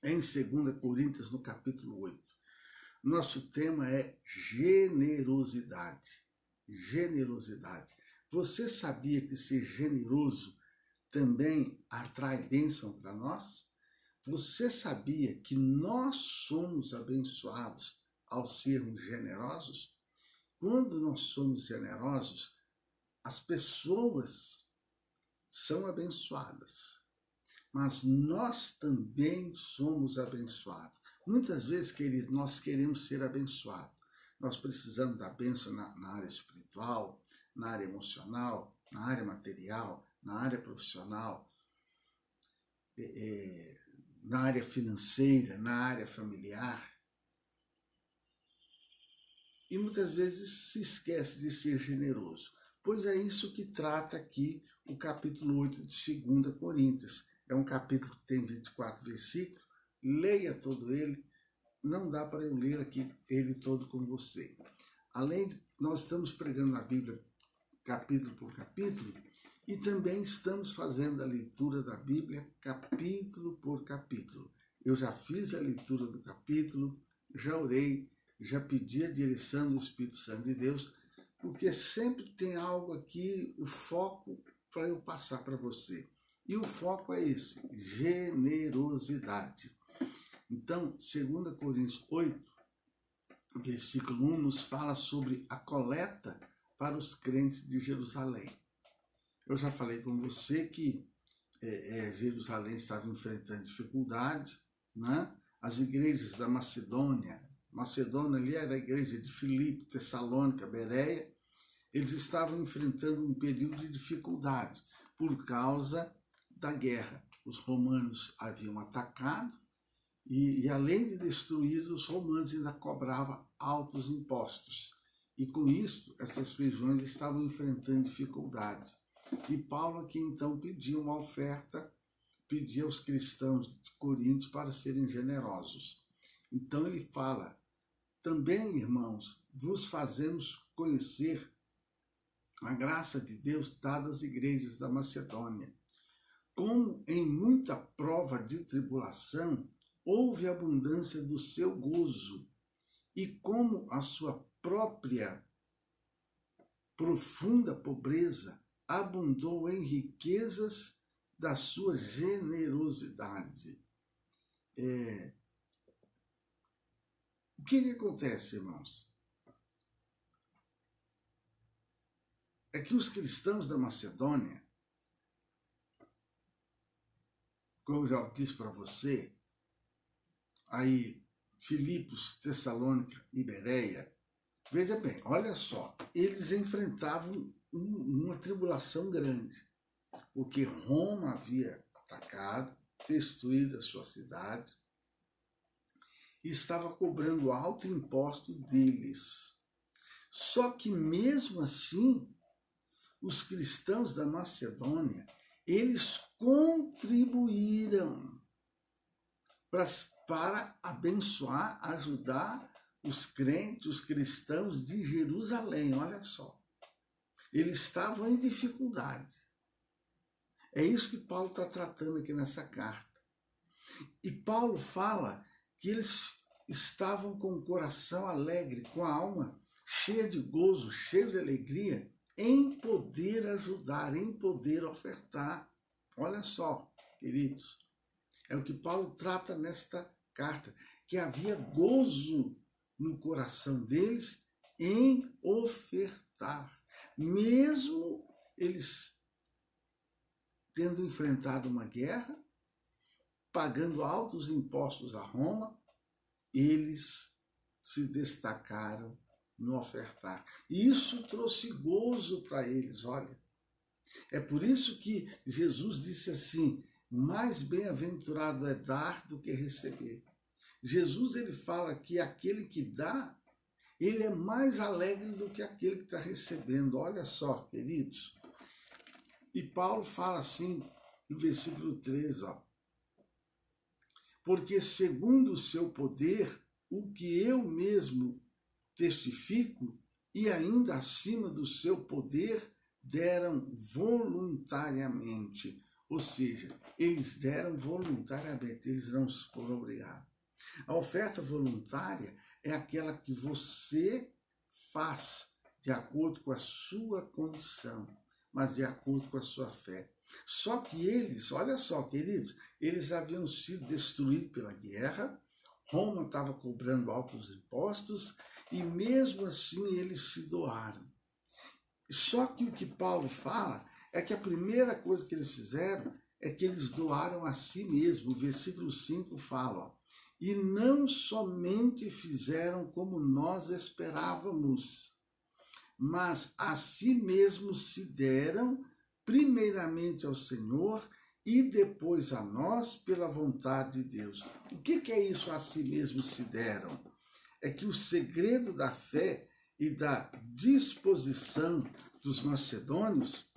em 2 Coríntios, no capítulo 8. Nosso tema é generosidade. Generosidade. Você sabia que ser generoso também atrai bênção para nós? Você sabia que nós somos abençoados ao sermos generosos? Quando nós somos generosos, as pessoas são abençoadas, mas nós também somos abençoados. Muitas vezes, queridos, nós queremos ser abençoados. Nós precisamos da bênção na área espiritual, na área emocional, na área material, na área profissional, na área financeira, na área familiar. E muitas vezes se esquece de ser generoso. Pois é isso que trata aqui o capítulo 8 de 2 Coríntios. É um capítulo que tem 24 versículos. Leia todo ele. Não dá para eu ler aqui ele todo com você. Além de, nós estamos pregando a Bíblia capítulo por capítulo e também estamos fazendo a leitura da Bíblia capítulo por capítulo. Eu já fiz a leitura do capítulo, já orei, já pedi a direção do Espírito Santo de Deus, porque sempre tem algo aqui, o foco para eu passar para você. E o foco é esse, generosidade. Então, 2 Coríntios 8, versículo 1, nos fala sobre a coleta para os crentes de Jerusalém. Eu já falei com você que Jerusalém estava enfrentando dificuldade, né? As igrejas da Macedônia ali era a igreja de Filipe, Tessalônica, Bereia, eles estavam enfrentando um período de dificuldade por causa da guerra. Os romanos haviam atacado e além de destruir, os romanos ainda cobravam altos impostos. E com isso, essas regiões estavam enfrentando dificuldade. E Paulo aqui então pediu uma oferta, pedia aos cristãos de Corinto para serem generosos. Então ele fala, também, irmãos, vos fazemos conhecer a graça de Deus dada às igrejas da Macedônia. Como em muita prova de tribulação, houve abundância do seu gozo, e como a sua própria profunda pobreza abundou em riquezas da sua generosidade. O que acontece, irmãos? É que os cristãos da Macedônia, como eu já disse para você, aí Filipos, Tessalônica e Bereia, veja bem, olha só, eles enfrentavam uma tribulação grande, porque Roma havia atacado, destruído a sua cidade, e estava cobrando alto imposto deles. Só que mesmo assim, os cristãos da Macedônia, eles contribuíram para abençoar, ajudar os crentes, os cristãos de Jerusalém, olha só. Eles estavam em dificuldade. É isso que Paulo está tratando aqui nessa carta. E Paulo fala que eles estavam com o coração alegre, com a alma cheia de gozo, cheia de alegria, em poder ajudar, em poder ofertar. Olha só, queridos, é o que Paulo trata nesta carta, que havia gozo no coração deles em ofertar. Mesmo eles tendo enfrentado uma guerra, pagando altos impostos a Roma, eles se destacaram no ofertar. E isso trouxe gozo para eles, olha. É por isso que Jesus disse assim, mais bem-aventurado é dar do que receber. Jesus, ele fala que aquele que dá, ele é mais alegre do que aquele que está recebendo. Olha só, queridos. E Paulo fala assim, no versículo 13, ó. Porque segundo o seu poder, o que eu mesmo testifico, e ainda acima do seu poder, deram voluntariamente. Ou seja, eles deram voluntariamente, eles não foram obrigados. A oferta voluntária é aquela que você faz de acordo com a sua condição, mas de acordo com a sua fé. Só que eles, olha só, queridos, eles haviam sido destruídos pela guerra, Roma estava cobrando altos impostos e mesmo assim eles se doaram. Só que o que Paulo fala é que a primeira coisa que eles fizeram é que eles doaram a si mesmo. O versículo 5 fala, ó, e não somente fizeram como nós esperávamos, mas a si mesmos se deram primeiramente ao Senhor e depois a nós pela vontade de Deus. O que é isso, a si mesmos se deram? É que o segredo da fé e da disposição dos macedônios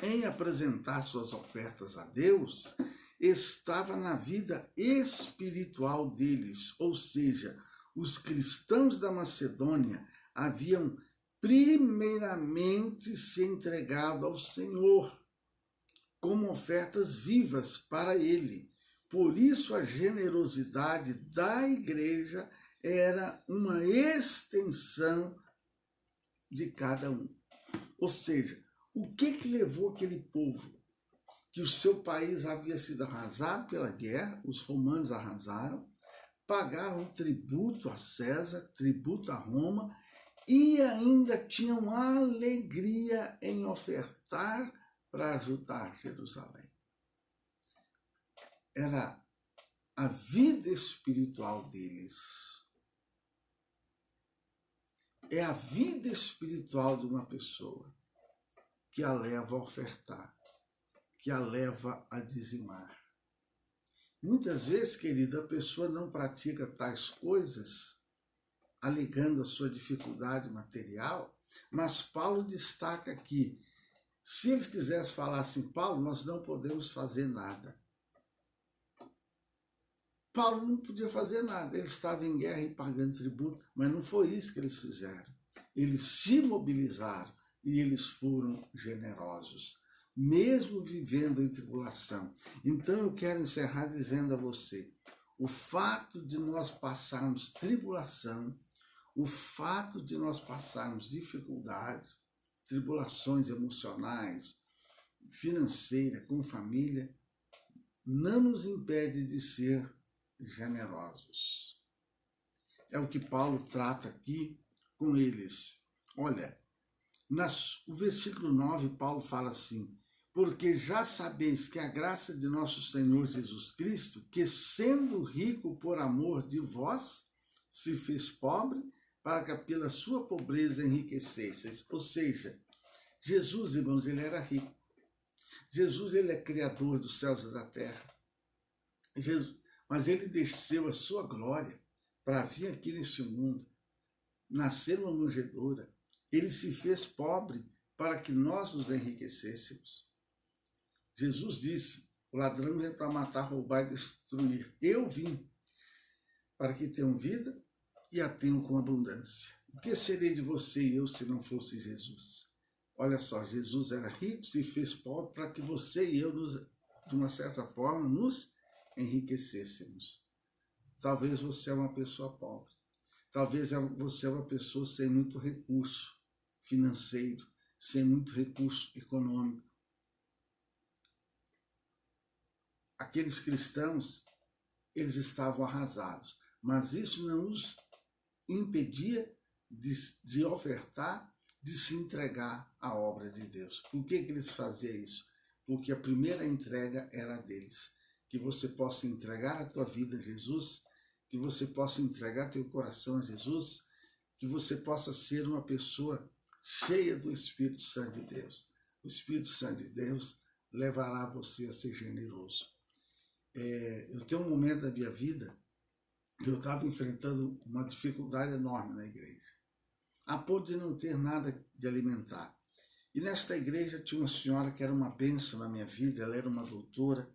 em apresentar suas ofertas a Deus estava na vida espiritual deles, ou seja, os cristãos da Macedônia haviam primeiramente se entregado ao Senhor como ofertas vivas para Ele. Por isso a generosidade da igreja era uma extensão de cada um. Ou seja, o que levou aquele povo, que o seu país havia sido arrasado pela guerra, os romanos arrasaram, pagaram tributo a César, tributo a Roma, e ainda tinham alegria em ofertar para ajudar Jerusalém. Era a vida espiritual deles. É a vida espiritual de uma pessoa que a leva a ofertar, que a leva a dizimar. Muitas vezes, querida, a pessoa não pratica tais coisas, alegando a sua dificuldade material, mas Paulo destaca que, se eles quisessem falar assim, Paulo, nós não podemos fazer nada. Paulo não podia fazer nada, ele estava em guerra e pagando tributo, mas não foi isso que eles fizeram. Eles se mobilizaram e eles foram generosos, mesmo vivendo em tribulação. Então eu quero encerrar dizendo a você, o fato de nós passarmos tribulação, o fato de nós passarmos dificuldade, tribulações emocionais, financeiras, com família, não nos impede de ser generosos. É o que Paulo trata aqui com eles. Olha, o versículo 9, Paulo fala assim, porque já sabeis que a graça de nosso Senhor Jesus Cristo, que sendo rico por amor de vós, se fez pobre, para que pela sua pobreza enriquecesseis. Ou seja, Jesus, irmãos, ele era rico. Jesus, ele é criador dos céus e da terra. Mas ele desceu a sua glória para vir aqui nesse mundo, nascer uma manjedoura. Ele se fez pobre para que nós nos enriquecêssemos. Jesus disse, o ladrão vem para matar, roubar e destruir. Eu vim para que tenham vida e a tenham com abundância. O que seria de você e eu se não fosse Jesus? Olha só, Jesus era rico, se fez pobre para que você e eu, de uma certa forma, nos enriquecêssemos. Talvez você é uma pessoa pobre. Talvez você é uma pessoa sem muito recurso financeiro, sem muito recurso econômico. Aqueles cristãos, eles estavam arrasados, mas isso não os impedia de ofertar, de se entregar à obra de Deus. Por que eles faziam isso? Porque a primeira entrega era deles. Que você possa entregar a tua vida a Jesus, que você possa entregar teu coração a Jesus, que você possa ser uma pessoa cheia do Espírito Santo de Deus. O Espírito Santo de Deus levará você a ser generoso. Eu tenho um momento da minha vida que eu estava enfrentando uma dificuldade enorme na igreja, a ponto de não ter nada de alimentar. E nesta igreja tinha uma senhora que era uma bênção na minha vida, ela era uma doutora,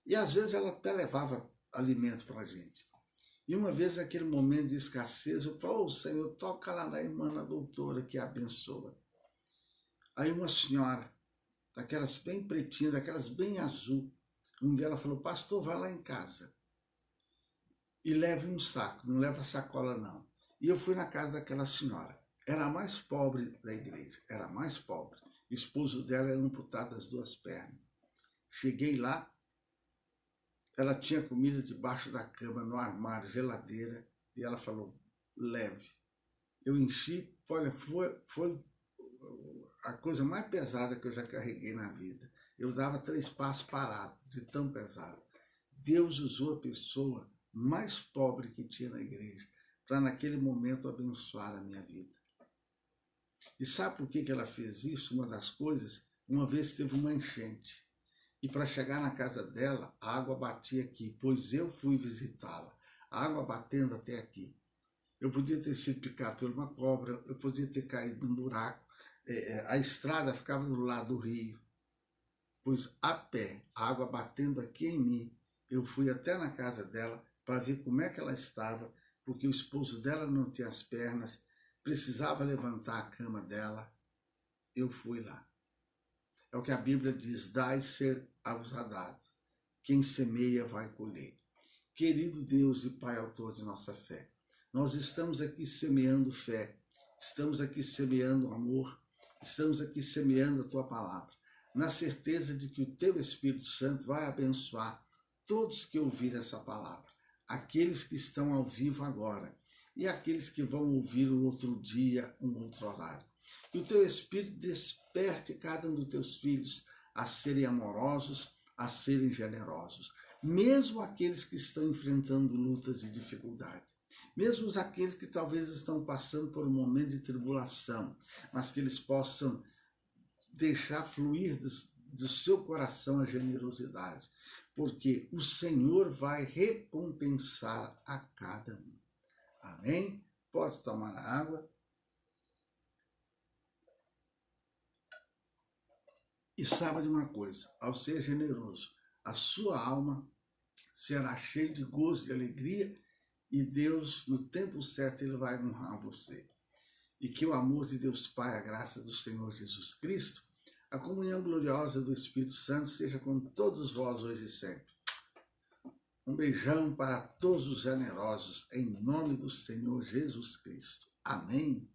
e às vezes ela até levava alimento para a gente. E uma vez, naquele momento de escassez, eu falei, Senhor, toca lá na irmã, na doutora, que a abençoa. Aí uma senhora, daquelas bem pretinhas, daquelas bem azul. Um dia ela falou, pastor, vai lá em casa e leve um saco, não leva sacola não. E eu fui na casa daquela senhora. Era a mais pobre da igreja, era a mais pobre. O esposo dela era amputado das 2 pernas. Cheguei lá, ela tinha comida debaixo da cama, no armário, geladeira, e ela falou, leve. Eu enchi, olha, foi a coisa mais pesada que eu já carreguei na vida. Eu dava 3 passos parado, de tão pesado. Deus usou a pessoa mais pobre que tinha na igreja para naquele momento abençoar a minha vida. E sabe por que ela fez isso? Uma das coisas, uma vez teve uma enchente. E para chegar na casa dela, a água batia aqui, pois eu fui visitá-la. A água batendo até aqui. Eu podia ter sido picado por uma cobra, eu podia ter caído num buraco. A estrada ficava do lado do rio. Pois a pé, a água batendo aqui em mim, eu fui até na casa dela para ver como é que ela estava, porque o esposo dela não tinha as pernas, precisava levantar a cama dela. Eu fui lá. É o que a Bíblia diz, dai ser vos dado. Quem semeia vai colher. Querido Deus e Pai autor de nossa fé, nós estamos aqui semeando fé, estamos aqui semeando amor, estamos aqui semeando a Tua palavra, na certeza de que o Teu Espírito Santo vai abençoar todos que ouvirem essa palavra, aqueles que estão ao vivo agora e aqueles que vão ouvir um outro dia, um outro horário. Que o Teu Espírito desperte cada um dos Teus filhos a serem amorosos, a serem generosos, mesmo aqueles que estão enfrentando lutas e dificuldades, mesmo aqueles que talvez estão passando por um momento de tribulação, mas que eles possam deixar fluir do seu coração a generosidade, porque o Senhor vai recompensar a cada um. Amém? Pode tomar a água. E saiba de uma coisa, ao ser generoso, a sua alma será cheia de gozo, de alegria, e Deus, no tempo certo, Ele vai honrar você. E que o amor de Deus Pai, a graça do Senhor Jesus Cristo, a comunhão gloriosa do Espírito Santo seja com todos vós hoje e sempre. Um beijão para todos os generosos, em nome do Senhor Jesus Cristo. Amém.